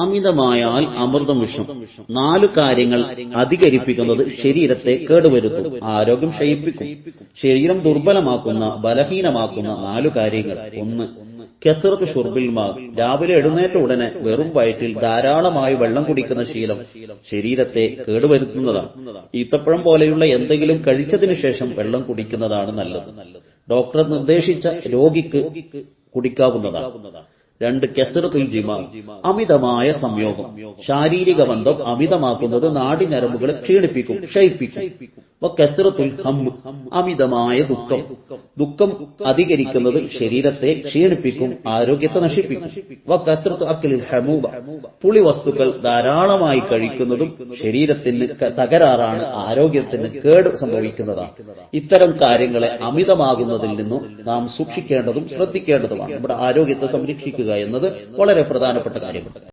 അമിതമായാൽ അമൃതം വിഷം. 4 കാര്യങ്ങൾ അധികരിപ്പിക്കുന്നത് ശരീരത്തെ കേടുവരുത്തും, ആരോഗ്യം ക്ഷയിപ്പിക്കും, ശരീരം ദുർബലമാക്കുന്ന ബലഹീനമാക്കുന്ന 4 കാര്യങ്ങൾ. 1. കസറത്ത് ഷുർബിൽ മാ. രാവിലെ എഴുന്നേറ്റ ഉടനെ വെറും വയറ്റിൽ ധാരാളമായി വെള്ളം കുടിക്കുന്ന ശീലം ശരീരത്തെ കേടുവരുത്തുന്നതാണ്. ഈത്തപ്പഴം പോലെയുള്ള എന്തെങ്കിലും കഴിച്ചതിനു ശേഷം വെള്ളം കുടിക്കുന്നതാണ് നല്ലത്. ഡോക്ടർ നിർദ്ദേശിച്ച രോഗിക്ക് കുടിക്കാവുന്നതാണ്. 2. കസറത്തുൽ ജിമാ. അമിതമായ സംയോഗം. ശാരീരിക ബന്ധം അമിതമാക്കുന്നത് നാഡിഞരമ്പുകളെ ക്ഷീണിപ്പിക്കും, ക്ഷയിപ്പിക്കും. കസറത്തുൽ ഹമ്മ്. അമിതമായ ദുഃഖം. ദുഃഖം അധികരിക്കുന്നത് ശരീരത്തെ ക്ഷീണിപ്പിക്കും, ആരോഗ്യത്തെ നശിപ്പിക്കും. കസറത്തു അക്ലിൽ ഹമൂബ. പുളി വസ്തുക്കൾ ധാരാളമായി കഴിക്കുന്നതും ശരീരത്തിന് തകരാറാണ്, ആരോഗ്യത്തിന് കേട് സംഭവിക്കുന്നതാണ്. ഇത്തരം കാര്യങ്ങളെ അമിതമാകുന്നതിൽ നിന്നും നാം സൂക്ഷിക്കേണ്ടതും ശ്രദ്ധിക്കേണ്ടതുമാണ്. നമ്മുടെ ആരോഗ്യത്തെ സംരക്ഷിക്കുക എന്നത് വളരെ പ്രധാനപ്പെട്ട കാര്യമാണ്.